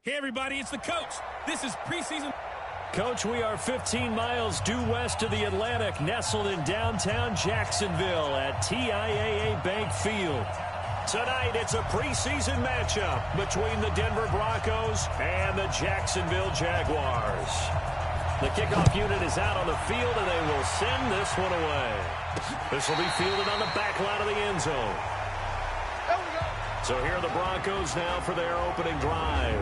Hey, everybody, it's the coach. This is preseason. Coach, we are 15 miles due west of the Atlantic, nestled in downtown Jacksonville at TIAA Bank Field. Tonight, it's a preseason matchup between the Denver Broncos and the Jacksonville Jaguars. The kickoff unit is out on the field, and they will send this one away. This will be fielded on the back line of the end zone. So here are the Broncos now for their opening drive.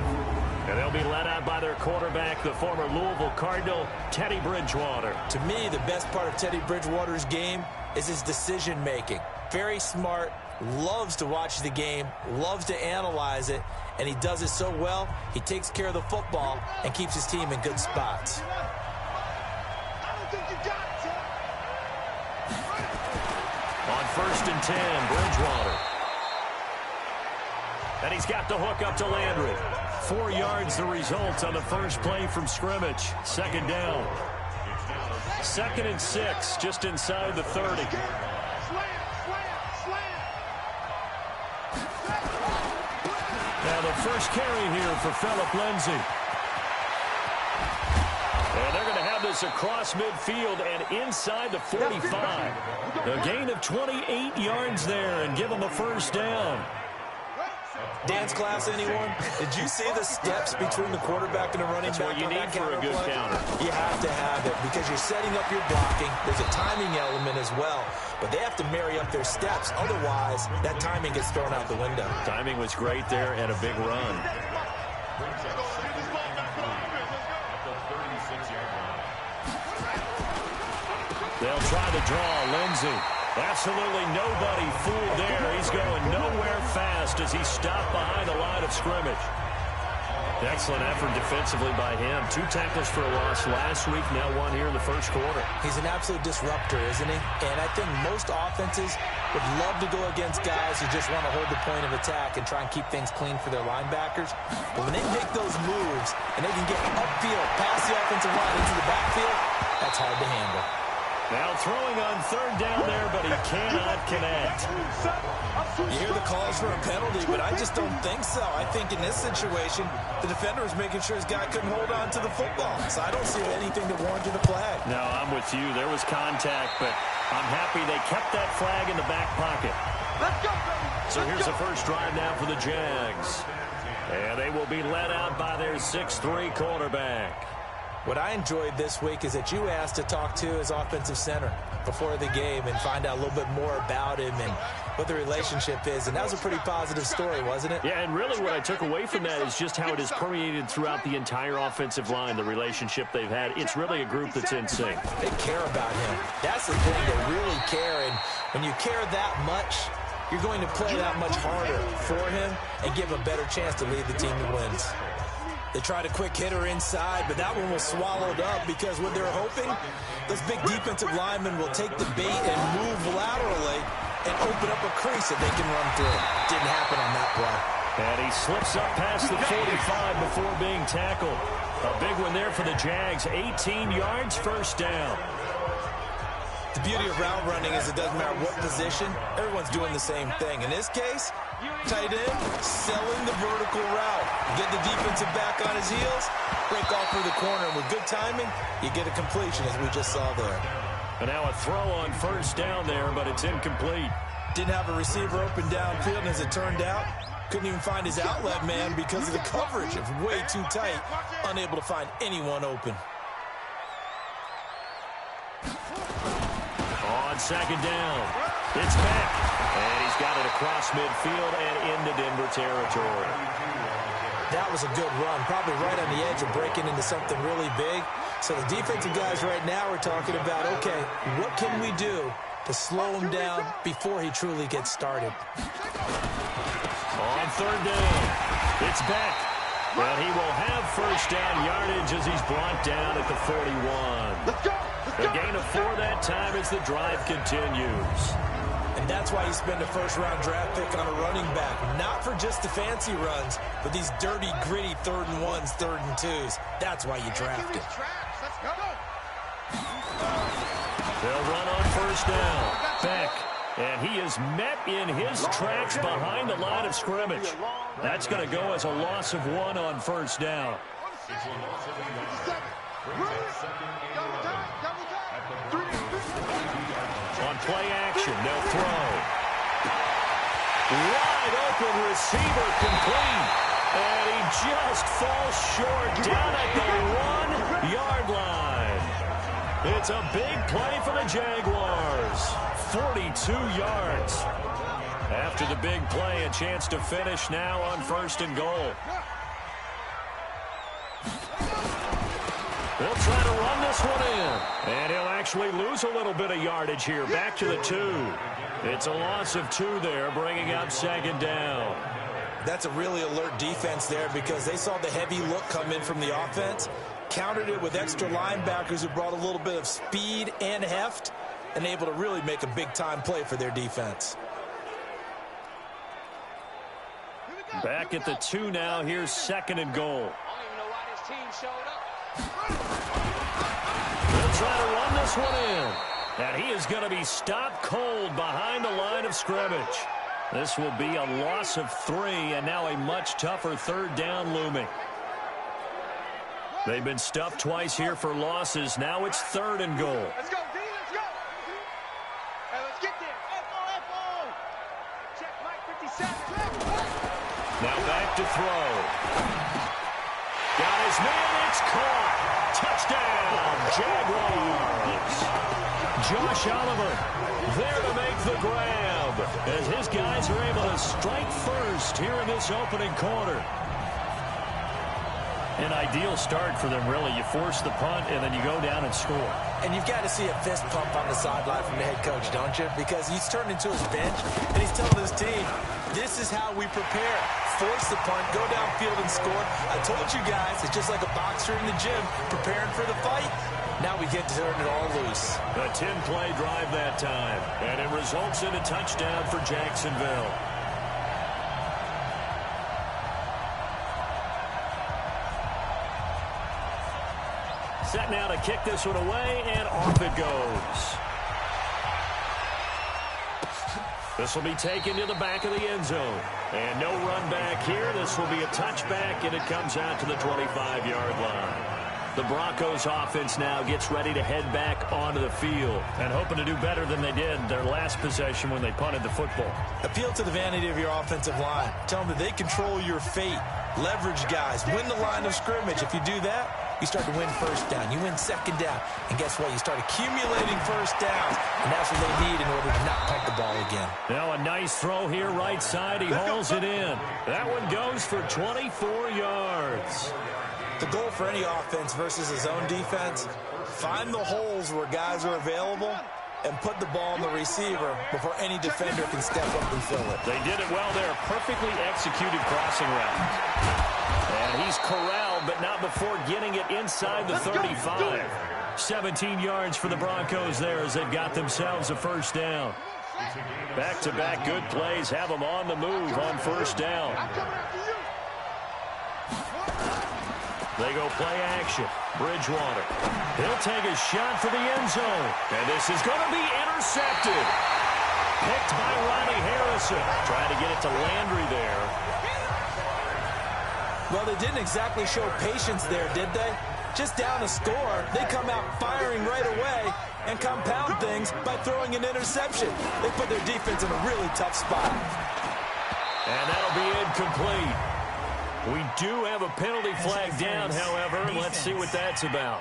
And they'll be led out by their quarterback, the former Louisville Cardinal, Teddy Bridgewater. To me, the best part of Teddy Bridgewater's game is his decision-making. Very smart, loves to watch the game, loves to analyze it, and he does it so well, he takes care of the football and keeps his team in good spots. On 1st and 10, Bridgewater. And he's got the hook up to Landry. 4 yards the result on the first play from scrimmage. Second down. 2nd and 6, just inside the 30. Now the first carry here for Phillip Lindsay. And they're going to have this across midfield and inside the 45. A gain of 28 yards there and give them a first down. Dance class, anyone? Did you see the steps between the quarterback and the running back? That's what you need for a good counter. You have to have it because you're setting up your blocking. There's a timing element as well, but they have to marry up their steps. Otherwise, that timing gets thrown out the window. Timing was great there and a big run. They'll try to draw Lindsay. Absolutely nobody fooled there. He's going nowhere fast as he stopped behind the line of scrimmage. Excellent effort defensively by him. 2 tackles for a loss last week, now 1 here in the first quarter. He's an absolute disruptor, isn't he? And I think most offenses would love to go against guys who just want to hold the point of attack and try and keep things clean for their linebackers. But when they make those moves and they can get upfield, past the offensive line into the backfield, that's hard to handle. Now throwing on 3rd down there, but he cannot connect. You hear the calls for a penalty, but I just don't think so. I think in this situation, the defender was making sure his guy couldn't hold on to the football. So I don't see anything that warranted a flag. No, I'm with you. There was contact, but I'm happy they kept that flag in the back pocket. Let's go, So here's the first drive now for the Jags. And they will be led out by their 6'3" quarterback. What I enjoyed this week is that you asked to talk to his offensive center before the game and find out a little bit more about him and what the relationship is. And that was a pretty positive story, wasn't it? Yeah, and really what I took away from that is just how it has permeated throughout the entire offensive line, the relationship they've had. It's really a group that's in sync. They care about him. That's the thing, they really care. And when you care that much, you're going to play that much harder for him and give a better chance to lead the team that wins. They tried a quick hitter inside, but that one was swallowed up because what they're hoping, those big defensive linemen will take the bait and move laterally and open up a crease that they can run through. Didn't happen on that play. And he slips up past the 45 before being tackled. A big one there for the Jags. 18 yards, first down. The beauty of route running is it doesn't matter what position, everyone's doing the same thing. In this case, tight end, selling the vertical route. Get the defensive back on his heels, break off for the corner, and with good timing, you get a completion as we just saw there. And now a throw on first down there, but it's incomplete. Didn't have a receiver open downfield, and as it turned out, couldn't even find his outlet man because of the coverage. It was way too tight, unable to find anyone open. On 2nd down, it's back. And he's got it across midfield and into Denver territory. That was a good run, probably right on the edge of breaking into something really big. So the defensive guys right now are talking about, okay, what can we do to slow him down before he truly gets started? On 3rd down, it's back. And he will have first down yardage as he's brought down at the 41. Let's go. A gain of 4 that time as the drive continues. And that's why you spend a first-round draft pick on a running back. Not for just the fancy runs, but these dirty, gritty 3rd and 1s, 3rd and 2s. That's why you draft him. They'll run on first down. Beck. And he is met in his tracks behind the line of scrimmage. That's going to go as a loss of 1 on first down. On play action, they'll throw. Wide open receiver complete. And he just falls short down at the 1-yard line. It's a big play for the Jaguars. 42 yards. After the big play, a chance to finish now on 1st and goal. They'll try to run this one in. And he'll actually lose a little bit of yardage here. Back to the 2. It's a loss of 2 there, bringing up 2nd down. That's a really alert defense there because they saw the heavy look come in from the offense, countered it with extra linebackers who brought a little bit of speed and heft, and able to really make a big-time play for their defense. Back at the 2 now. Here's 2nd and goal. They'll try to run this one in. And he is going to be stopped cold behind the line of scrimmage. This will be a loss of 3, and now a much tougher 3rd down looming. They've been stuffed twice here for losses. Now it's 3rd and goal. Let's go, D, let's go. Hey, let's get there. F-O. Check Mike 57. Now back to throw. Got his man, it's caught. Touchdown, Jaguars. Josh Oliver there to make the grab as his guys are able to strike first here in this opening quarter. An ideal start for them, really. You force the punt, and then you go down and score. And you've got to see a fist pump on the sideline from the head coach, don't you? Because he's turned into his bench, and he's telling his team, this is how we prepare. Force the punt, go downfield and score. I told you guys, it's just like a boxer in the gym preparing for the fight. Now we get to turn it all loose. A 10-play drive that time, and it results in a touchdown for Jacksonville. Set now to kick this one away, and off it goes. This will be taken to the back of the end zone. And no run back here. This will be a touchback, and it comes out to the 25-yard line. The Broncos offense now gets ready to head back onto the field and hoping to do better than they did their last possession when they punted the football. Appeal to the vanity of your offensive line. Tell them that they control your fate. Leverage guys. Win the line of scrimmage. If you do that, you start to win first down. You win second down. And guess what? You start accumulating first downs. And that's what they need in order to not punt the ball again. Now a nice throw here right side. He hauls it in. That one goes for 24 yards. The goal for any offense versus his own defense, find the holes where guys are available and put the ball on the receiver before any defender can step up and fill it. They did it well there. Perfectly executed crossing route. And he's corralled, but not before getting it inside the 35. 17 yards for the Broncos there as they've got themselves a first down. Back-to-back good plays have them on the move on first down. They go play action. Bridgewater. He'll take a shot for the end zone. And this is going to be intercepted. Picked by Ronnie Harrison. Trying to get it to Landry there. Well, they didn't exactly show patience there, did they? Just down a score, they come out firing right away and compound things by throwing an interception. They put their defense in a really tough spot. And that'll be incomplete. We do have a penalty flag down, however. Let's see what that's about.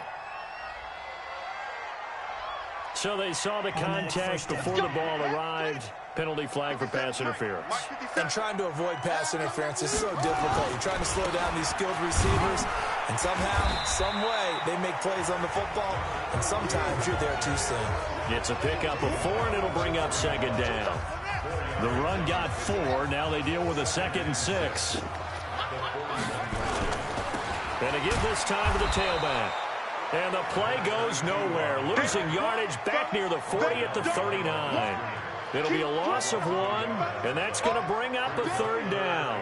So they saw the contact before the ball arrived. Penalty flag for pass interference. And trying to avoid pass interference is so difficult. You're trying to slow down these skilled receivers, and somehow, some way, they make plays on the football, and sometimes you're there too soon. It's a pickup of 4, and it'll bring up second down. The run got 4. Now they deal with a 2nd and 6. And again this time to the tailback. And the play goes nowhere. Losing yardage back near the 40 at the 39. It'll be a loss of 1, and that's going to bring up a 3rd down.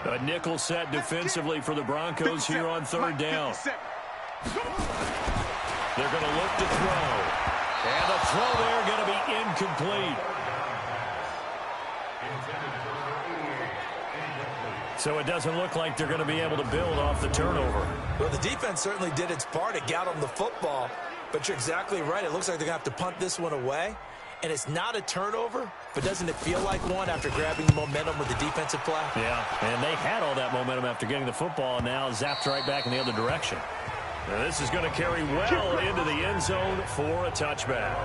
A nickel set defensively for the Broncos here on 3rd down. They're going to look to throw. And the throw there going to be incomplete. So it doesn't look like they're going to be able to build off the turnover. Well, the defense certainly did its part. It got them the football. But you're exactly right. It looks like they're going to have to punt this one away. And it's not a turnover, but doesn't it feel like one after grabbing the momentum with the defensive play? Yeah, and they had all that momentum after getting the football, and now zapped right back in the other direction. Now this is going to carry well into the end zone for a touchback.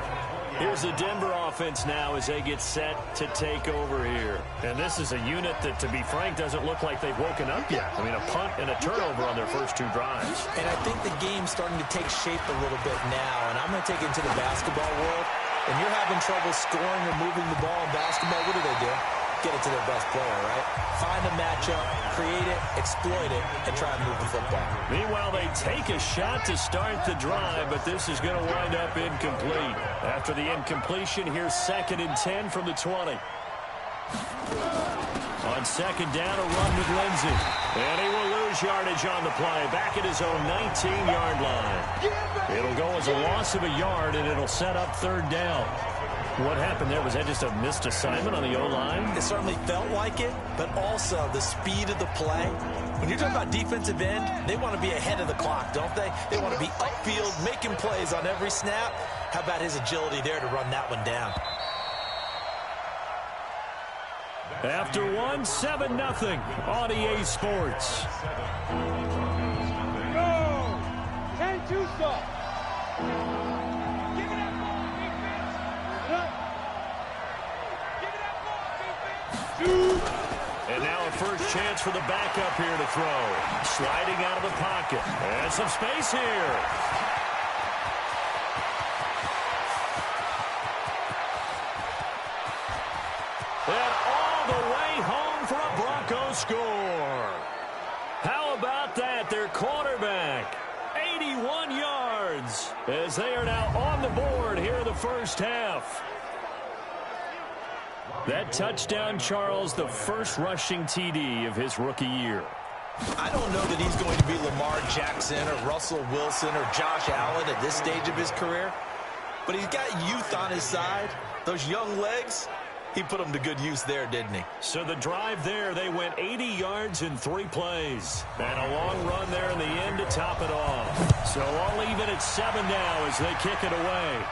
Here's the Denver offense now as they get set to take over here. And this is a unit that, to be frank, doesn't look like they've woken up yet. I mean, a punt and a turnover on their first two drives. And I think the game's starting to take shape a little bit now. And I'm going to take it into the basketball world. When you're having trouble scoring or moving the ball in basketball, what do? Get it to their best player, right? Find a matchup, create it, exploit it, and try and move the football. Meanwhile, they take a shot to start the drive, but this is going to wind up incomplete. After the incompletion, here's 2nd and 10 from the 20. On 2nd down, a run with Lindsey. And he will lose yardage on the play, back at his own 19-yard line. It'll go as a loss of a yard, and it'll set up 3rd down. What happened there? Was that just a missed assignment on the O-line? It certainly felt like it, but also the speed of the play. When you're talking about defensive end, they want to be ahead of the clock, don't they? They want to be upfield, making plays on every snap. How about his agility there to run that one down? After one, 7-0 on EA Sports. Go! 10-2 stop. Give me that ball, defense. Give me that ball, defense. And now a first chance for the backup here to throw. Sliding out of the pocket. And some space here. And all the way home for a Broncos score. How about that? Their quarterback, 81 yards, as they are now on the board here in the first half. That touchdown, Charles, the first rushing TD of his rookie year. I don't know that he's going to be Lamar Jackson or Russell Wilson or Josh Allen at this stage of his career, but he's got youth on his side. Those young legs, he put them to good use there, didn't he? So the drive there, they went 80 yards in 3 plays. And a long run there in the end to top it off. So all even at 7 now as they kick it away.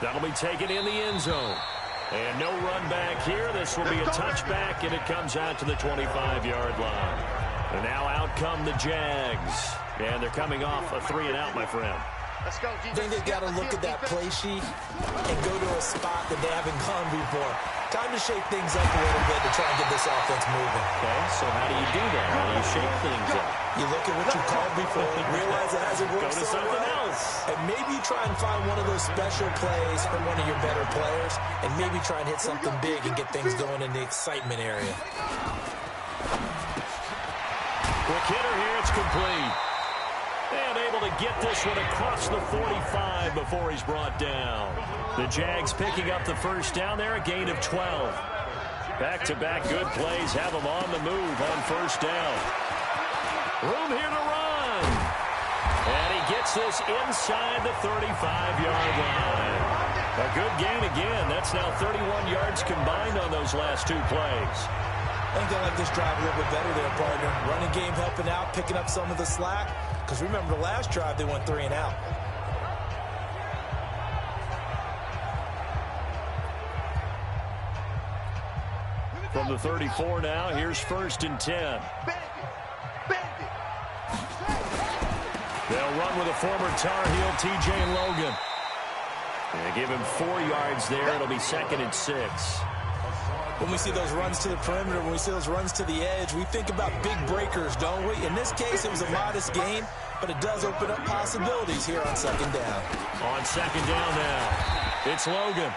That'll be taken in the end zone. And no run back here. This will be a touchback, and it comes out to the 25-yard line. And now out come the Jags. And they're coming off a 3-and-out, my friend. Let's go, I think they've got to look at that play sheet and go to a spot that they haven't gone before. Time to shake things up a little bit to try and get this offense moving. Okay, so how do you do that? How do you shake things up? You look at what you called before, realize it hasn't worked Go to so something well, else. and maybe try and find one of those special plays from one of your better players, and maybe try and hit something big and get things going in the excitement area. Quick hitter here, it's complete. And able to get this one across the 45 before he's brought down. The Jags picking up the first down there, a gain of 12. Back-to-back good plays have them on the move on first down. Room here to run. And he gets this inside the 35-yard line. A good gain again. That's now 31 yards combined on those last 2 plays. I think they like this drive a little bit better there, partner. Running game helping out, picking up some of the slack. Because remember, the last drive, they went 3-and-out. From the 34 now, here's 1st and 10. They'll run with a former Tar Heel, T.J. Logan. They give him 4 yards there. It'll be 2nd and 6. When we see those runs to the perimeter, when we see those runs to the edge, we think about big breakers, don't we? In this case, it was a modest gain, but it does open up possibilities here on 2nd down. On 2nd down now, it's Logan.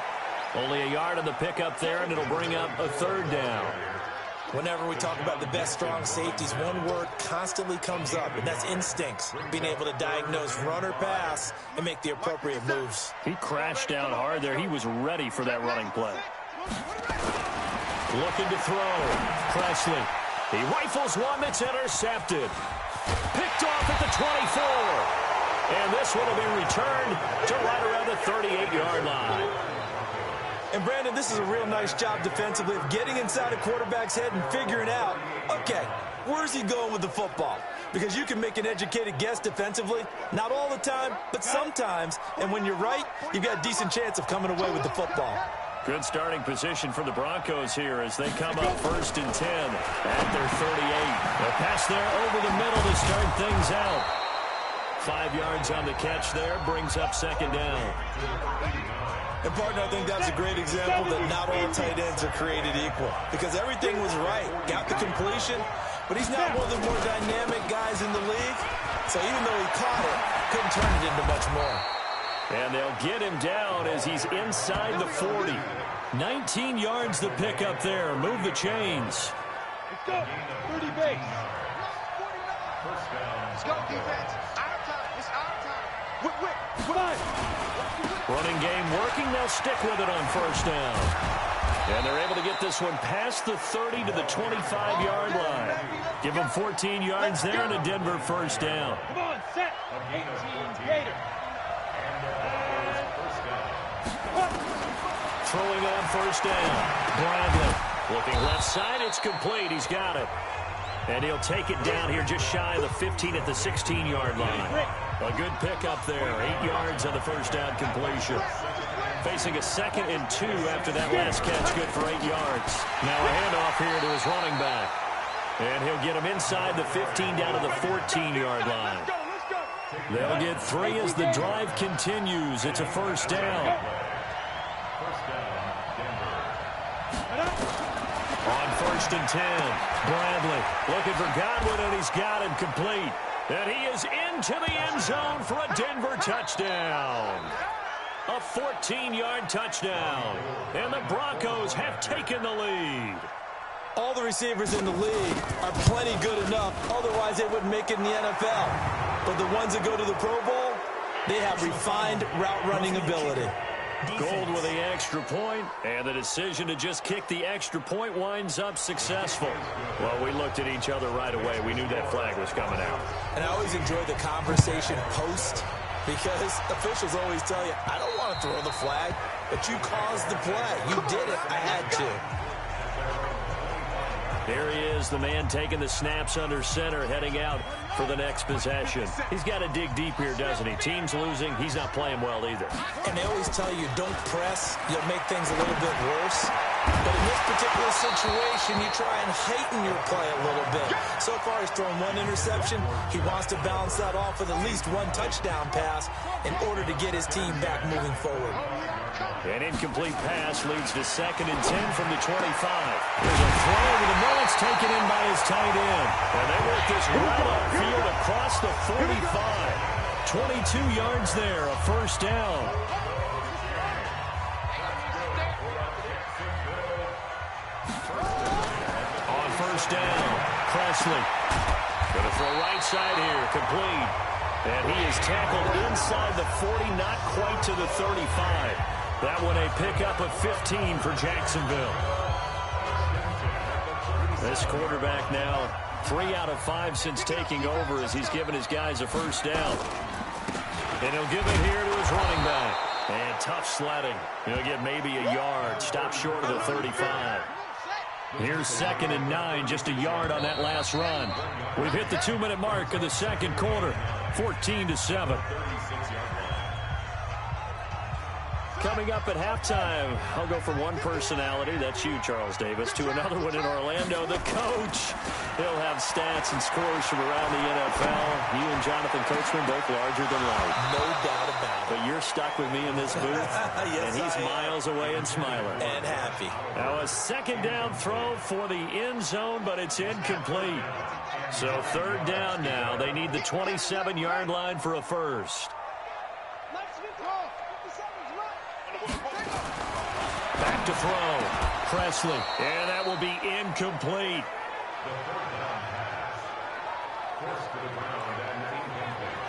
Only a yard on the pickup there, and it'll bring up a 3rd down. Whenever we talk about the best strong safeties, one word constantly comes up, and that's instincts. Being able to diagnose run or pass and make the appropriate moves. He crashed down hard there. He was ready for that running play. Looking to throw. Presley. He rifles one that's intercepted. Picked off at the 24. And this one will be returned to right around the 38-yard line. And, Brandon, this is a real nice job defensively of getting inside a quarterback's head and figuring out, okay, where's he going with the football? Because you can make an educated guess defensively, not all the time, but sometimes. And when you're right, you've got a decent chance of coming away with the football. Good starting position for the Broncos here as they come up 1st and 10 at their 38. A pass there over the middle to start things out. 5 yards on the catch there, brings up 2nd down. And, partner, I think that's a great example that not all tight ends are created equal. Because everything was right. Got the completion, but he's not one of the more dynamic guys in the league. So even though he caught it, couldn't turn it into much more. And they'll get him down as he's inside the 40. 19 yards the pickup there. Move the chains. Let's go. 30 base. Let's go, defense. Out of time. It's out of time. Whip. Running game working. They'll stick with it on 1st down. And they're able to get this one past the 30 to the 25-yard line. Give them 14 yards there and a Denver 1st down. Come on, set. 18 Gator. Throwing on 1st down. Bradley looking left side. It's complete. He's got it. And he'll take it down here just shy of the 15 at the 16-yard line. A good pickup there. 8 yards on the 1st down completion. Facing a 2nd and 2 after that last catch. Good for 8 yards. Now a handoff here to his running back. And he'll get him inside the 15 down to the 14-yard line. They'll get 3 as the drive continues. It's a 1st down. On 1st and 10, Bradley looking for Godwin, and he's got him complete. And he is into the end zone for a Denver touchdown. A 14-yard touchdown. And the Broncos have taken the lead. All the receivers in the league are plenty good enough. Otherwise, they wouldn't make it in the NFL. But the ones that go to the Pro Bowl, they have refined route-running ability. Gold with the extra point, and the decision to just kick the extra point winds up successful. Well, we looked at each other right away. We knew that flag was coming out. And I always enjoy the conversation post because officials always tell you, I don't want to throw the flag, but you caused the play. You did it. I had to. Here he is, the man taking the snaps under center, heading out for the next possession. He's got to dig deep here, doesn't he? Team's losing. He's not playing well either. And they always tell you, don't press. You'll make things a little bit worse. But in this particular situation, you try and heighten your play a little bit. So far, he's thrown 1 interception. He wants to balance that off with at least 1 touchdown pass in order to get his team back moving forward. An incomplete pass leads to 2nd and 10 from the 25. There's a throw over the middle. It's taken in by his tight end. And they work this right upfield across the 45. 22 yards there, a 1st down. On 1st down, Presley. Going to throw right side here, complete. And he is tackled inside the 40, not quite to the 35. That one a pickup of 15 for Jacksonville. This quarterback now 3 out of 5 since taking over as he's given his guys a 1st down. And he'll give it here to his running back. And tough sledding. He'll get maybe a yard. Stop short of the 35. Here's 2nd and 9, just a yard on that last run. We've hit the 2-minute mark of the 2nd quarter, 14-7. Coming up at halftime, I'll go from one personality, that's you, Charles Davis, to another one in Orlando, the coach. He'll have stats and scores from around the NFL. You and Jonathan Coachman both larger than life. No doubt about it. But you're stuck with me in this booth, yes, and he's miles away and smiling. And happy. Now a 2nd down throw for the end zone, but it's incomplete. So 3rd down now. They need the 27-yard line for a 1st. Back to throw. Presley. And that will be incomplete.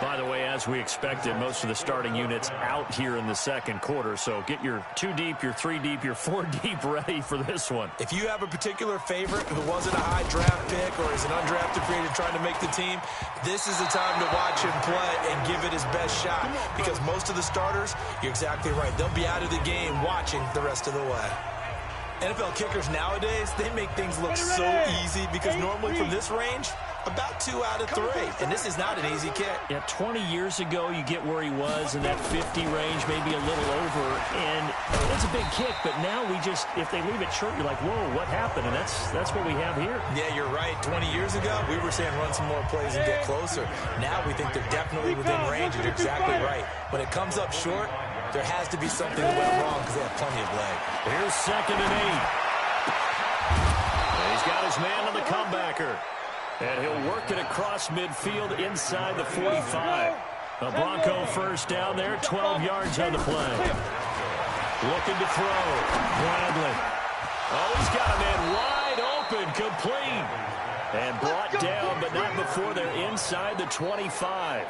By the way, as we expected, most of the starting units out here in the second quarter. So get your 2 deep, your 3 deep, your 4 deep ready for this one. If you have a particular favorite who wasn't a high draft pick or is an undrafted free agent trying to make the team, this is the time to watch him play and give it his best shot. Because most of the starters, you're exactly right, they'll be out of the game watching the rest of the way. NFL kickers nowadays, they make things look so easy because normally from this range, about 2 out of 3. And this is not an easy kick. Yeah, 20 years ago, you get where he was in that 50 range, maybe a little over. And it's a big kick, but now we just, if they leave it short, you're like, whoa, what happened? And that's what we have here. Yeah, you're right. 20 years ago, we were saying run some more plays and get closer. Now we think they're definitely within range, and you're exactly right. When it comes up short, there has to be something that went wrong because they have plenty of leg. Here's 2nd and 8. And he's got his man on the comebacker. And he'll work it across midfield inside the 45. A Bronco first down there, 12 yards on the play. Looking to throw. Bradley. Oh, he's got a man wide open, complete. And brought down, but not before they're inside the 25.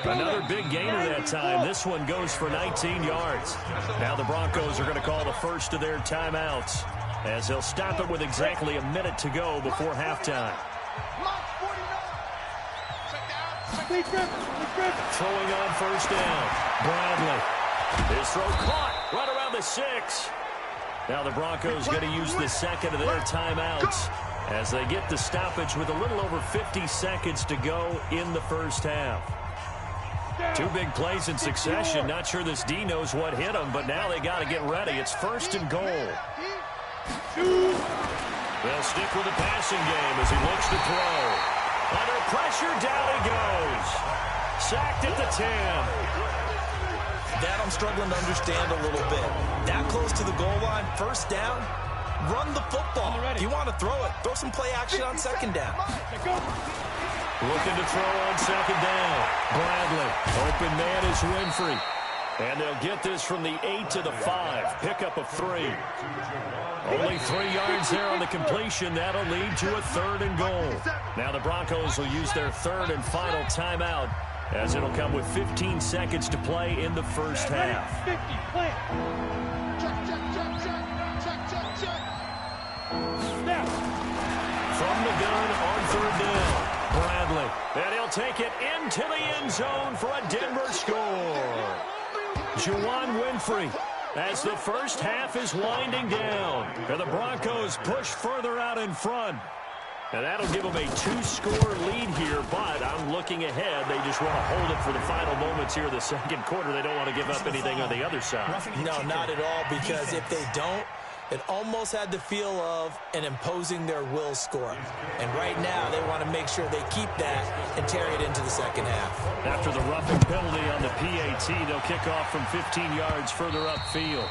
Another big gainer that time. This one goes for 19 yards. Now the Broncos are going to call the first of their timeouts as they'll stop it with exactly a minute to go before halftime. Throwing on first down. Bradley. His throw caught right around the 6. Now the Broncos going to use the second of their timeouts as they get the stoppage with a little over 50 seconds to go in the first half. 2 big plays in succession. Not sure this D knows what hit him, but now they got to get ready. It's 1st and goal. They'll stick with the passing game as he looks to throw. Under pressure, down he goes. Sacked at the 10. That I'm struggling to understand a little bit. That close to the goal line, first down, run the football. If you want to throw it, throw some play action on 2nd down. Looking to throw on 2nd down. Bradley. Open man is Winfrey. And they'll get this from the 8 to the 5. Pickup of 3. Only 3 yards there on the completion. That'll lead to a 3rd and goal. Now the Broncos will use their 3rd and final timeout as it'll come with 15 seconds to play in the first half. From the gun on 3rd down. Bradley. And he'll take it into the end zone for a Denver score. Juwan Winfrey as the first half is winding down. And the Broncos push further out in front. And that'll give them a 2-score lead here, but I'm looking ahead. They just want to hold it for the final moments here of the second quarter. They don't want to give up anything on the other side. No, not at all, because if they don't, it almost had the feel of an imposing their will score. And right now, they want to make sure they keep that and carry it into the second half. After the roughing penalty on the PAT, they'll kick off from 15 yards further upfield.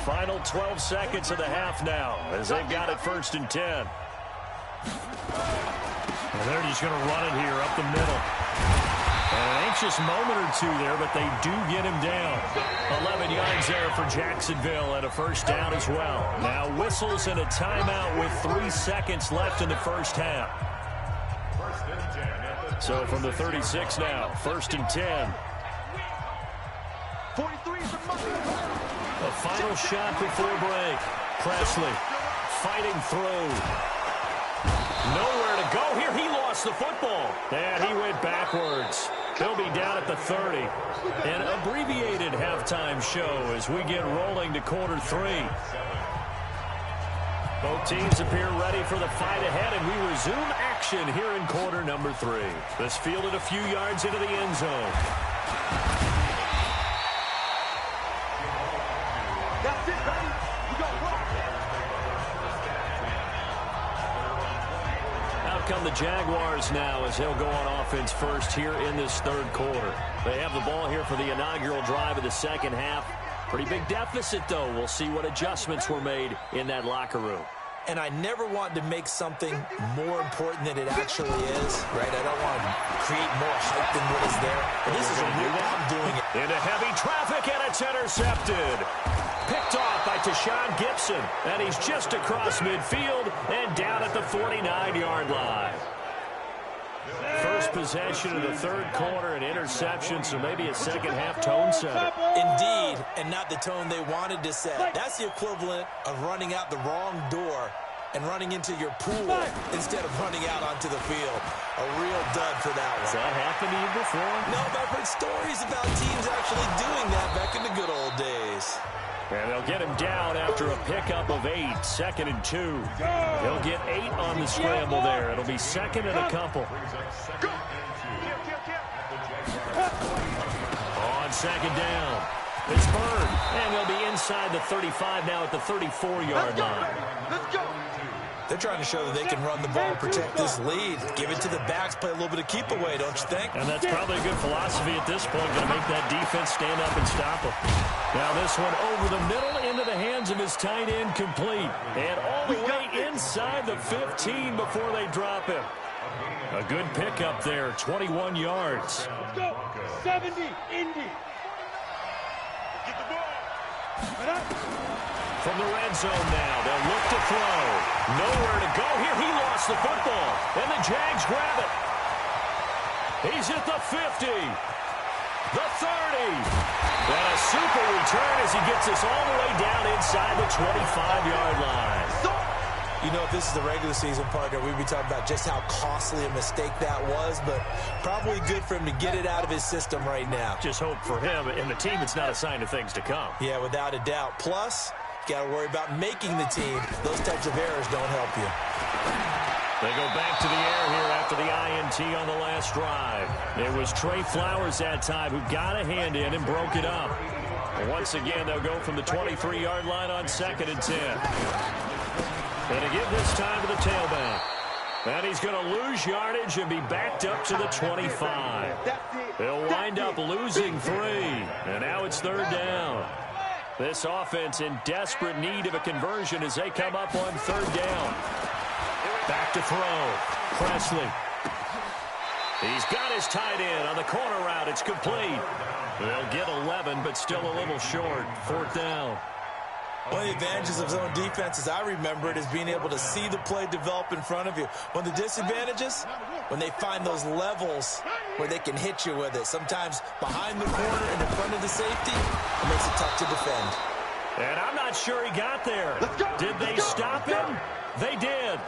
Final 12 seconds of the half now as they've got it 1st and 10. And they're just going to run it here up the middle. And an anxious moment or 2 there, but they do get him down. 11 yards there for Jacksonville and a first down as well. Now whistles and a timeout with 3 seconds left in the first half. So from the 36 now, 1st and 10. A final shot before break. Presley fighting through. Nowhere to go here. He lost the football. And he went backwards. He'll be down at the 30. An abbreviated halftime show as we get rolling to quarter 3. Both teams appear ready for the fight ahead, and we resume action here in quarter number 3. This fielded a few yards into the end zone. That's it, buddy. You got rock. Out come the Jaguars now as they'll go on offense first here in this 3rd quarter. They have the ball here for the inaugural drive of the second half. Pretty big deficit, though. We'll see what adjustments were made in that locker room. And I never want to make something more important than it actually is, right? I don't want to create more hype than what is there. And this is a real way I'm doing it. Into heavy traffic, and it's intercepted. Picked off by Tashawn Gibson, and he's just across midfield and down at the 49-yard line. First possession of the third quarter, an interception, so maybe a second-half tone setter. Indeed, and not the tone they wanted to set. That's the equivalent of running out the wrong door and running into your pool instead of running out onto the field. A real dud for that one. Has that happened to you before? No, but I've heard stories about teams actually doing that back in the good old days. And they'll get him down after a pickup of 8, 2nd and 2. He'll get 8 on the scramble there. It'll be 2nd and a couple. On 2nd down, it's Bird, and they'll be inside the 35 now at the 34-yard line. Let's go. They're trying to show that they can run the ball and protect this lead. Give it to the backs, play a little bit of keep away, don't you think? And that's probably a good philosophy at this point, going to make that defense stand up and stop them. Now this one over the middle into the hands of his tight end, complete. And all the way inside the 15 before they drop him. A good pickup there, 21 yards. Let's go. 70, Indy. Get the ball. From the red zone now, they'll look to throw. Nowhere to go here. He lost the football, and the Jags grab it. He's at the 50, the 30, and a super return as he gets us all the way down inside the 25-yard line. You know, if this is the regular season, partner, we'd be talking about just how costly a mistake that was, but probably good for him to get it out of his system right now. Just hope for him and the team it's not a sign of things to come. Yeah, without a doubt. Plus, you got to worry about making the team. Those types of errors don't help you. They go back to the air here after the INT on the last drive. It was Trey Flowers that time who got a hand in and broke it up. And once again, they'll go from the 23-yard line on 2nd and 10. And again this time to the tailback. And he's going to lose yardage and be backed up to the 25. They'll wind up losing 3. And now it's 3rd down. This offense in desperate need of a conversion as they come up on 3rd down. Back to throw. Presley. He's got his tight end on the corner route. It's complete. They'll get 11, but still a little short. 4th down. One of the advantages of zone defense, as I remember it, is being able to see the play develop in front of you. One of the disadvantages, when they find those levels where they can hit you with it. Sometimes behind the corner and in front of the safety, it makes it tough to defend. And I'm not sure he got there. Did they stop him? They did.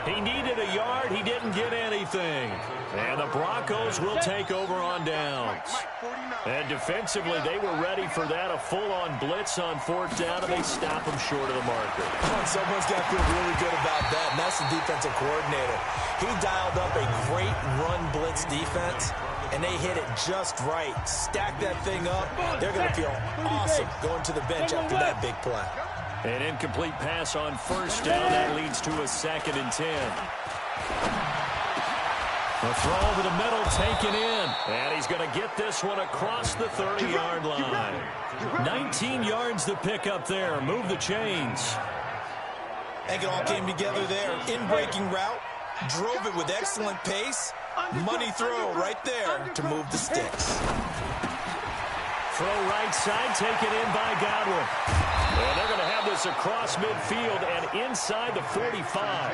He needed a yard. He didn't get anything. And the Broncos will take over on downs. And defensively, they were ready for that, a full-on blitz on 4th down, and they stop him short of the marker. Someone's got to feel really good about that, and that's the defensive coordinator. He dialed up a great run blitz defense, and they hit it just right. Stack that thing up. They're going to feel awesome going to the bench after that big play. An incomplete pass on 1st down. That leads to a 2nd and 10. The throw over the middle taken in. And he's going to get this one across the 30-yard line. 19 yards to pick up there. Move the chains. I think it all came together there. In-breaking route. Drove it with excellent pace. Money throw right there to move the sticks. Throw right side, taken in by Godwin. And they're going to have this across midfield and inside the 45.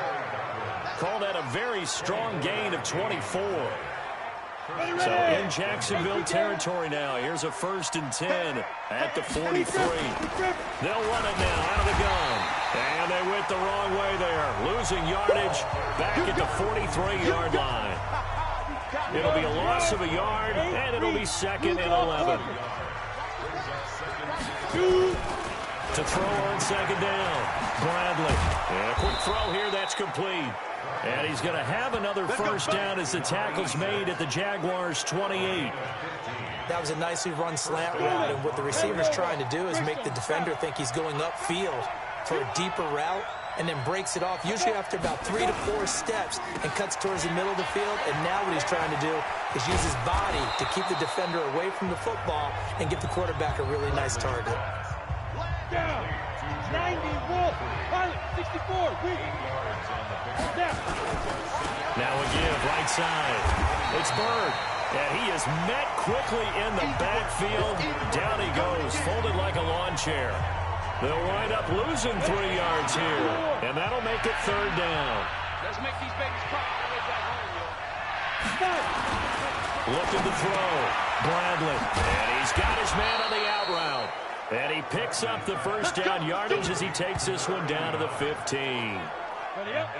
Call that a very strong gain of 24. So in Jacksonville territory now. Here's a 1st and 10 at the 43. They'll run it now out of the gun. And they went the wrong way there. Losing yardage back at the 43-yard line. It'll be a loss of a yard, and it'll be 2nd and 11. To throw on 2nd down. Bradley. And a quick throw here. That's complete. And he's going to have another 1st down as the tackle's made at the Jaguars' 28. That was a nicely run slant route, and what the receiver's trying to do is make the defender think he's going upfield for a deeper route, and then breaks it off, usually after about 3 to 4 steps, and cuts towards the middle of the field. And now what he's trying to do is use his body to keep the defender away from the football and get the quarterback a really nice target. 90, Wolf. Pilot, 64, weak. Now a give, right side. It's Bird. And he is met quickly in the backfield. Down he goes, folded like a lawn chair. They'll wind up losing 3 yards here. And that'll make it third down. Let's make these babies cry on the way back home, yo. Looking to throw. Bradley. And he's got his man on the out route. And he picks up the first down yardage as he takes this one down to the 15.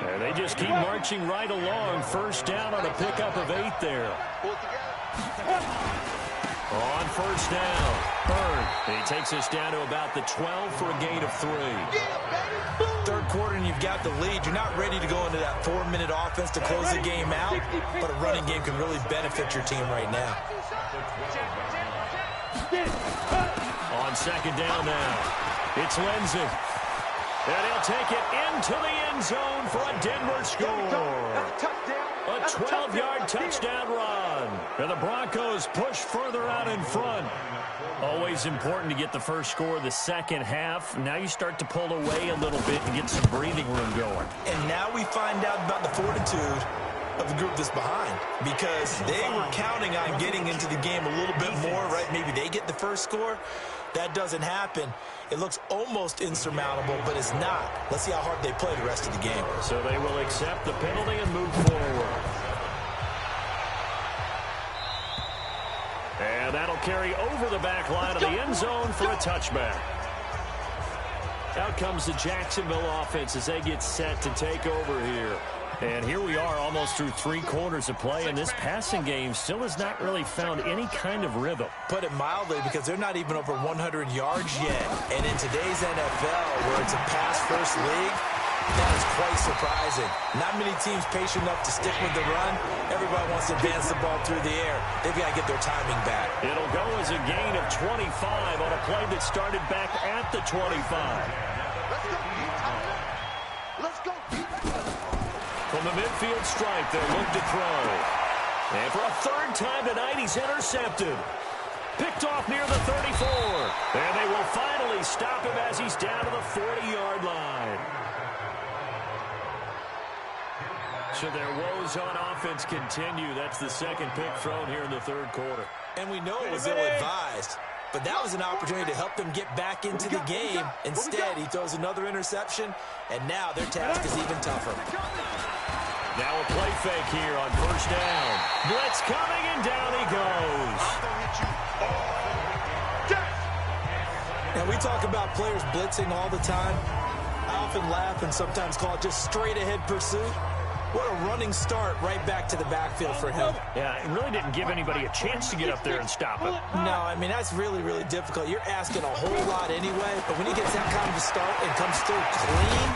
And they just keep marching right along. First down on a pickup of 8 there. On first down, Bird. And he takes us down to about the 12 for a gain of 3. Third quarter and you've got the lead. You're not ready to go into that 4-minute offense to close the game out, but a running game can really benefit your team right now. On second down now, it's Lindsey. And he'll take it into the end zone for a Denver score. A 12-yard touchdown run. And the Broncos push further out in front. Always important to get the first score of the second half. Now you start to pull away a little bit and get some breathing room going. And now we find out about the fortitude of the group that's behind, because they were counting on getting into the game a little bit more, right? Maybe they get the first score. That doesn't happen. It looks almost insurmountable, but it's not. Let's see how hard they play the rest of the game. So they will accept the penalty and move forward. And that'll carry over the back line of the end zone for a touchback. Out comes the Jacksonville offense as they get set to take over here. And here we are almost through 3 quarters of play, and this passing game still has not really found any kind of rhythm. Put it mildly, because they're not even over 100 yards yet. And in today's NFL, where it's a pass-first league, that is quite surprising. Not many teams patient enough to stick with the run. Everybody wants to advance the ball through the air. They've got to get their timing back. It'll go as a gain of 25 on a play that started back at the 25. Let's go. From the midfield stripe, they'll look to throw. And for a third time tonight, he's intercepted. Picked off near the 34. And they will finally stop him as he's down to the 40-yard line. So their woes on offense continue. That's the second pick thrown here in the third quarter. And we know it was ill-advised, but that was an opportunity to help them get back into the game. Instead, he throws another interception, and now their task is even tougher. Now a play fake here on first down. Blitz coming, and down he goes. Now, we talk about players blitzing all the time. I often laugh and sometimes call it just straight-ahead pursuit. What a running start right back to the backfield for him. Yeah, it really didn't give anybody a chance to get up there and stop him. No, I mean, that's really, really difficult. You're asking a whole lot anyway, but when he gets that kind of a start and comes through clean,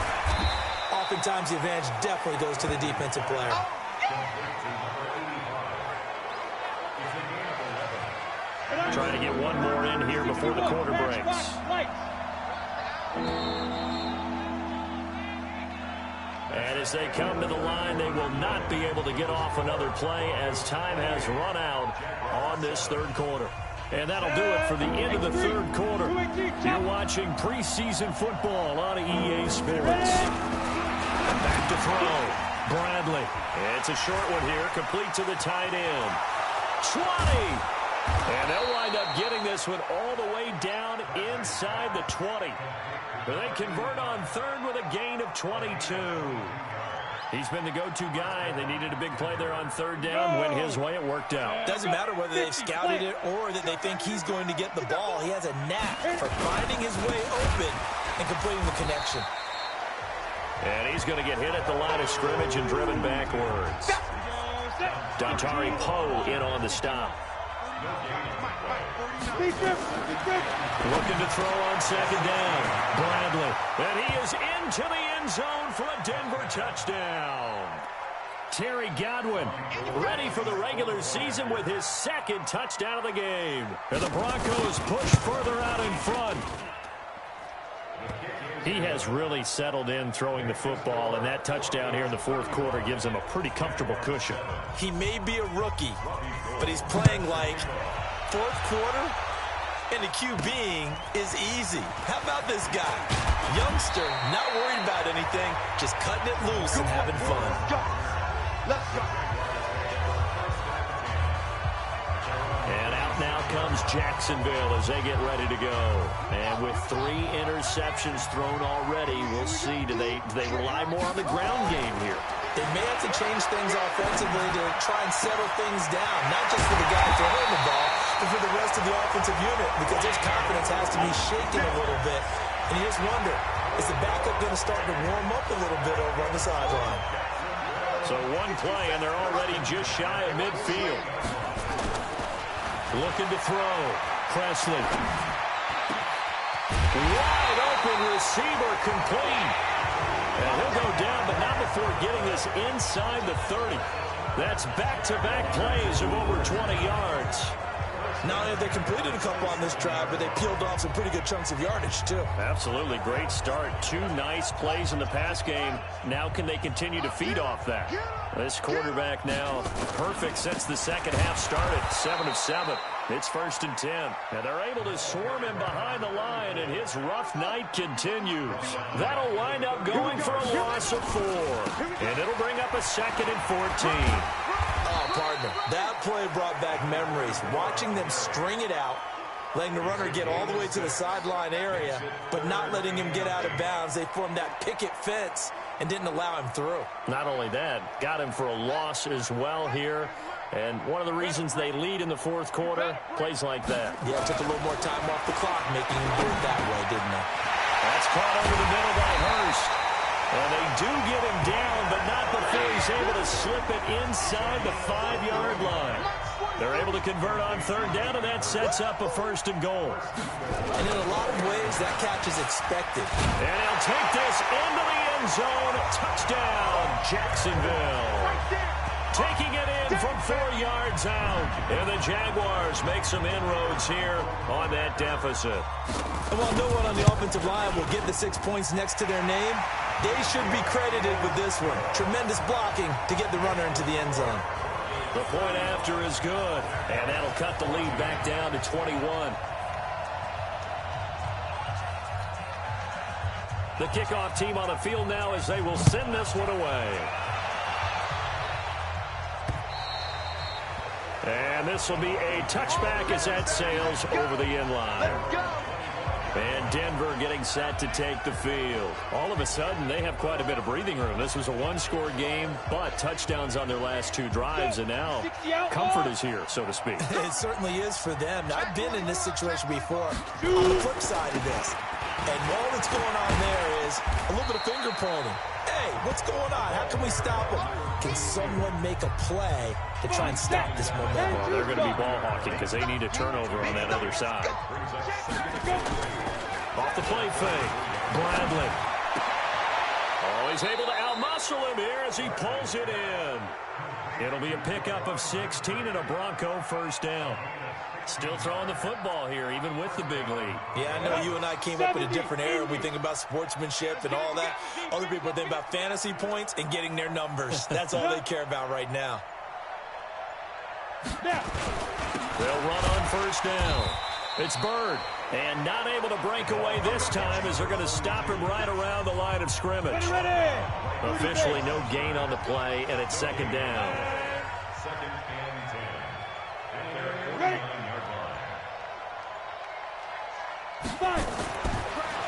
oftentimes the advantage definitely goes to the defensive player. Trying to get one more in here before the quarter breaks. And as they come to the line, they will not be able to get off another play as time has run out on this third quarter. And that'll do it for the end of the third quarter. You're watching preseason football on EA Sports. Back to throw. Bradley. It's a short one here, complete to the tight end. 20. And they'll wind up getting this one all the way down inside the 20. But they convert on third with a gain of 22. He's been the go-to guy. They needed a big play there on third down. Went his way. It worked out. Doesn't matter whether they've scouted it or that they think he's going to get the ball. He has a knack for finding his way open and completing the connection. And he's going to get hit at the line of scrimmage and driven backwards. Dontari Poe in on the stop. Looking to throw on second down. Bradley. And he is into the end zone for a Denver touchdown. Terry Godwin ready for the regular season with his second touchdown of the game. And the Broncos push further out in front. He has really settled in throwing the football, and that touchdown here in the fourth quarter gives him a pretty comfortable cushion. He may be a rookie, but he's playing like fourth quarter And the QBing is easy. How about this guy? Youngster, not worried about anything, just cutting it loose and having fun. Let's go. And out now comes Jacksonville as they get ready to go. And with 3 interceptions thrown already, we'll see. Do they rely more on the ground game here? They may have to change things offensively to try and settle things down, not just for the guy throwing the ball, but for the rest of the offensive unit, because his confidence has to be shaken a little bit. And you just wonder, is the backup going to start to warm up a little bit over on the sideline? So one play, and they're already just shy of midfield. Looking to throw. Presley. Wide open receiver complete. And he'll go down, but not before getting this inside the 30. That's back-to-back plays of over 20 yards. Not only have they completed a couple on this drive, but they peeled off some pretty good chunks of yardage, too. Absolutely. Great start. 2 nice plays in the pass game. Now can they continue to feed off that? This quarterback now perfect since the second half started. 7 of 7. It's 1st and 10. And they're able to swarm him behind the line, and his rough night continues. That'll wind up going for a loss of 4. And it'll bring up a 2nd and 14. Oh, partner, that play brought back memories. Watching them string it out, letting the runner get all the way to the sideline area, but not letting him get out of bounds. They formed that picket fence and didn't allow him through. Not only that, got him for a loss as well here. And one of the reasons they lead in the 4th quarter, plays like that. Yeah, took a little more time off the clock, making him do it that way, didn't they? That's caught over the middle by Hurst. And they do get him down, but not before he's able to slip it inside the 5-yard line. They're able to convert on 3rd down, and that sets up a 1st and goal. And in a lot of ways, that catch is expected. And he'll take this into the end zone. Touchdown, Jacksonville. Taking it in from 4 yards out. And the Jaguars make some inroads here on that deficit. And while no one on the offensive line will get the 6 points next to their name, they should be credited with this one. Tremendous blocking to get the runner into the end zone. The point after is good. And that'll cut the lead back down to 21. The kickoff team on the field now as they will send this one away. And this will be a touchback as that sails over the end line. And Denver getting set to take the field. All of a sudden, they have quite a bit of breathing room. This was a 1-score game, but touchdowns on their last 2 drives, and now comfort is here, so to speak. It certainly is for them. I've been in this situation before. On the flip side of this, and all that's going on there is a little bit of finger pointing. Hey, what's going on? How can we stop them? Can someone make a play to try and stop this momentum? Well, they're going to be ball hawking because they need a turnover on that other side. Off the play fake. Bradley. Oh, he's able to outmuscle him here as he pulls it in. It'll be a pickup of 16 and a Bronco 1st down. Still throwing the football here, even with the big lead. Yeah, I know you and I came up in a different era. We think about sportsmanship and all that. Other people think about fantasy points and getting their numbers. That's all they care about right now. They'll run on 1st down. It's Bird. And not able to break away this time as they're going to stop him right around the line of scrimmage. Officially no gain on the play, and it's 2nd down.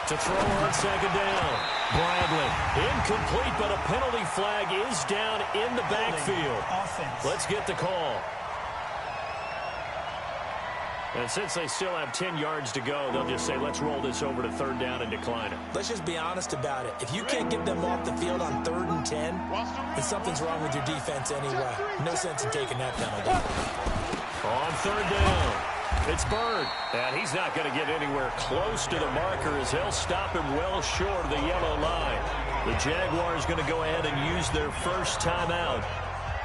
To throw on 2nd down. Bradley. Incomplete, but a penalty flag is down in the backfield. Let's get the call. And since they still have 10 yards to go, they'll just say, let's roll this over to 3rd down and decline it. Let's just be honest about it. If you can't get them off the field on 3rd and 10, then something's wrong with your defense anyway. No sense in taking that penalty. On 3rd down. It's Bird, and he's not going to get anywhere close to the marker as they'll stop him well short of the yellow line. The Jaguars going to go ahead and use their first timeout.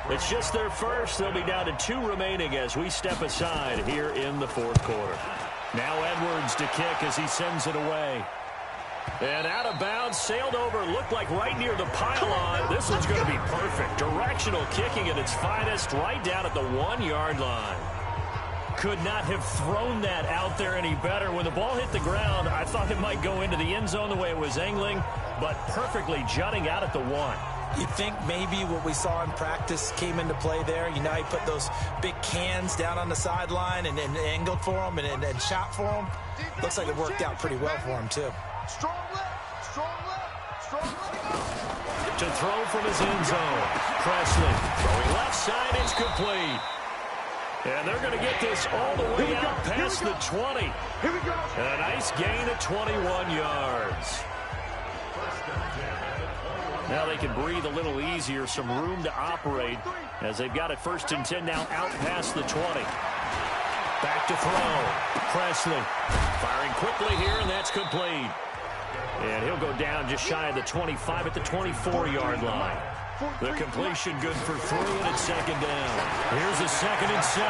It's just their first. They'll be down to 2 remaining as we step aside here in the 4th quarter. Now Edwards to kick as he sends it away. And out of bounds, sailed over, looked like right near the pylon. This one's going to be perfect. Directional kicking at its finest right down at the 1-yard line. Could not have thrown that out there any better. When the ball hit the ground, I thought it might go into the end zone the way it was angling, but perfectly jutting out at the 1. You think maybe what we saw in practice came into play there? You know, he put those big cans down on the sideline and angled for them and shot for them. Looks like it worked out pretty well for him, too. Strong left, strong left, strong left. To throw from his end zone. Presley throwing left side. It's complete. And they're going to get this all the way out past the 20. Here we go. And a nice gain of 21 yards. Now they can breathe a little easier, some room to operate as they've got it 1st and 10 now out past the 20. Back to throw. Presley firing quickly here, and that's complete. And he'll go down just shy of the 25 at the 24-yard line. The completion good for 3, and it's 2nd down. Here's a 2nd and 7.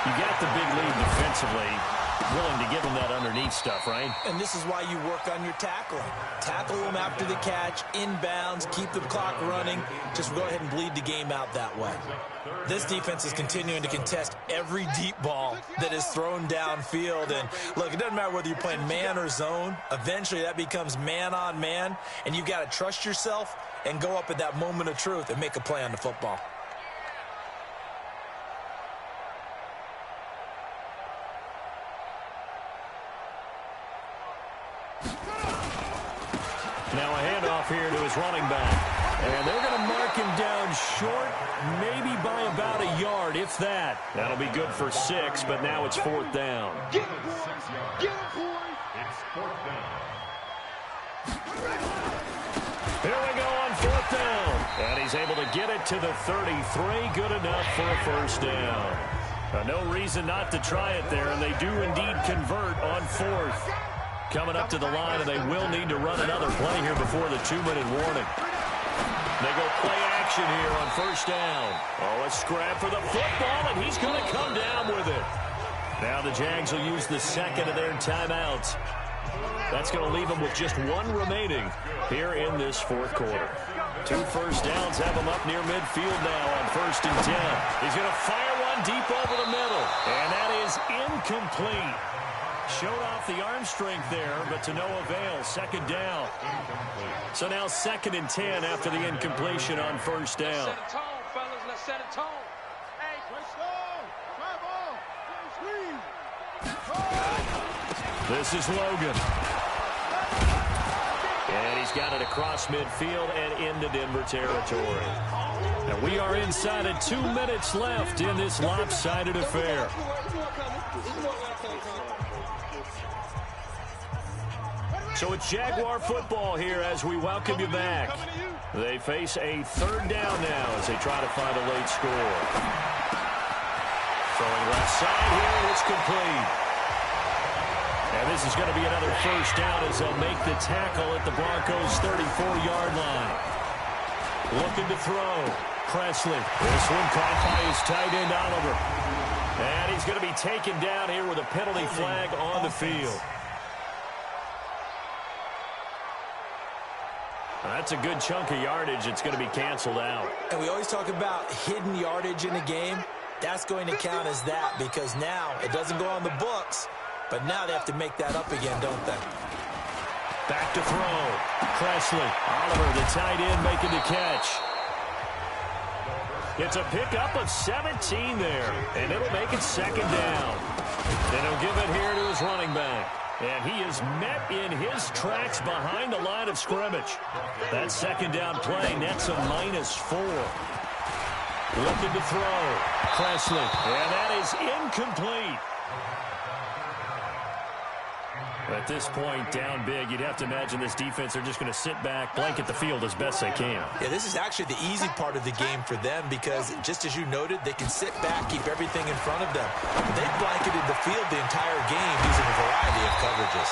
You got the big lead defensively. Willing to give them that underneath stuff, right? And this is why you work on your tackling. Tackle them after the catch, inbounds, keep the clock running. Just go ahead and bleed the game out that way. This defense is continuing to contest every deep ball that is thrown downfield. And look, it doesn't matter whether you're playing man or zone. Eventually that becomes man on man, and you've got to trust yourself and go up at that moment of truth and make a play on the football. Now a handoff here to his running back. And they're going to mark him down short, maybe by about a yard, if that. That'll be good for 6, but now it's 4th down. Get him, boys. Get him, boys. It's 4th down. Here we go on 4th down. And he's able to get it to the 33. Good enough for a 1st down. No reason not to try it there, and they do indeed convert on 4th. Coming up to the line, and they will need to run another play here before the 2-minute warning. They go play action here on 1st down. Oh, a scrap for the football, and he's going to come down with it. Now the Jags will use the 2nd of their timeouts. That's going to leave them with just 1 remaining here in this 4th quarter. 2 first downs have him up near midfield now on 1st and 10. He's going to fire one deep over the middle, and that is incomplete. Showed off the arm strength there, but to no avail. 2nd down. So now 2nd and 10 after the incompletion on 1st down. Set a tone, fellas. Let's set a tone. Hey, let's go. This is Logan. And he's got it across midfield and into Denver territory. And we are inside of 2 minutes left in this lopsided affair. So it's Jaguar football here as we welcome you back. They face a 3rd down now as they try to find a late score. Throwing left side here, and it's complete. And this is going to be another 1st down as they'll make the tackle at the Broncos' 34-yard line. Looking to throw. Presley. This one caught by his tight end, Oliver. And he's going to be taken down here with a penalty flag on the field. That's a good chunk of yardage. It's going to be canceled out. And we always talk about hidden yardage in a game. That's going to count as that because now it doesn't go on the books, but now they have to make that up again, don't they? Back to throw. Presley. Oliver, the tight end, making the catch. It's a pickup of 17 there, and it'll make it 2nd down. And he'll give it here to his running back. And he is met in his tracks behind the line of scrimmage. That 2nd down play nets a -4. Looking to throw. Presley. And that is incomplete. At this point, down big, you'd have to imagine this defense are just going to sit back, blanket the field as best they can. Yeah, this is actually the easy part of the game for them because, just as you noted, they can sit back, keep everything in front of them. They've blanketed the field the entire game using a variety of coverages.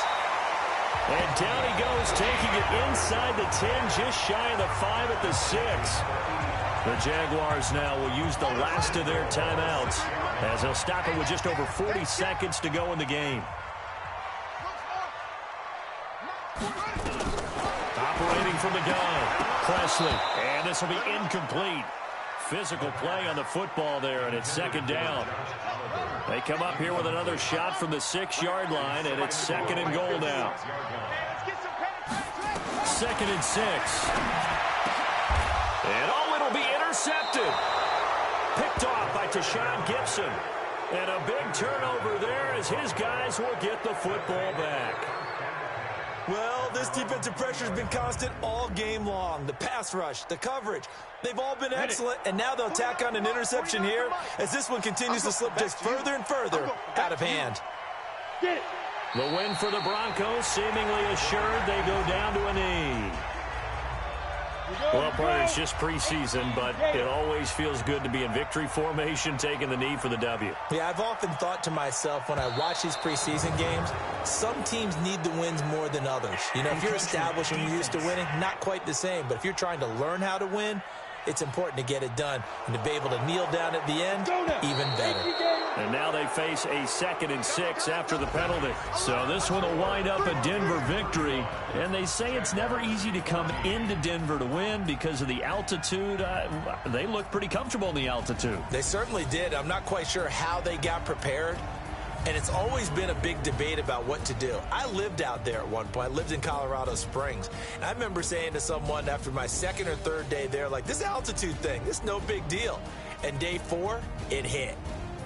And down he goes, taking it inside the 10, just shy of the 5 at the 6. The Jaguars now will use the last of their timeouts as they'll stop it with just over 40 seconds to go in the game. Operating from the gun, Presley, and this will be incomplete. physical play on the football there, and it's 2nd down. They come up here with another shot from the 6-yard line, and it's 2nd and goal now. 2nd and 6. And it'll be intercepted. Picked off by Tashawn Gibson. And a big turnover there as his guys will get the football back. Well, this defensive pressure has been constant all game long. The pass rush, the coverage, they've all been excellent. And now they'll tack on an interception here as this one continues to slip just further and further out of hand. The win for the Broncos, seemingly assured they go down to a knee. Well, partner, it's just preseason, but it always feels good to be in victory formation, taking the knee for the W. Yeah, I've often thought to myself when I watch these preseason games, some teams need the wins more than others. You know, if you're established and you're used to winning, not quite the same. But if you're trying to learn how to win, it's important to get it done. And to be able to kneel down at the end, even better. And now they face a 2nd and 6 after the penalty. So this one will wind up a Denver victory. And they say it's never easy to come into Denver to win because of the altitude. They look pretty comfortable in the altitude. They certainly did. I'm not quite sure how they got prepared. And it's always been a big debate about what to do. I lived out there at one point. I lived in Colorado Springs. And I remember saying to someone after my 2nd or 3rd day there, like, this altitude thing, this is no big deal. And day 4, it hit.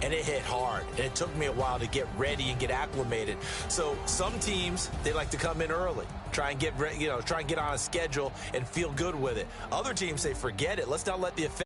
And it hit hard. And it took me a while to get ready and get acclimated. So some teams, they like to come in early. Try and get on a schedule and feel good with it. Other teams say, forget it. Let's not let the effect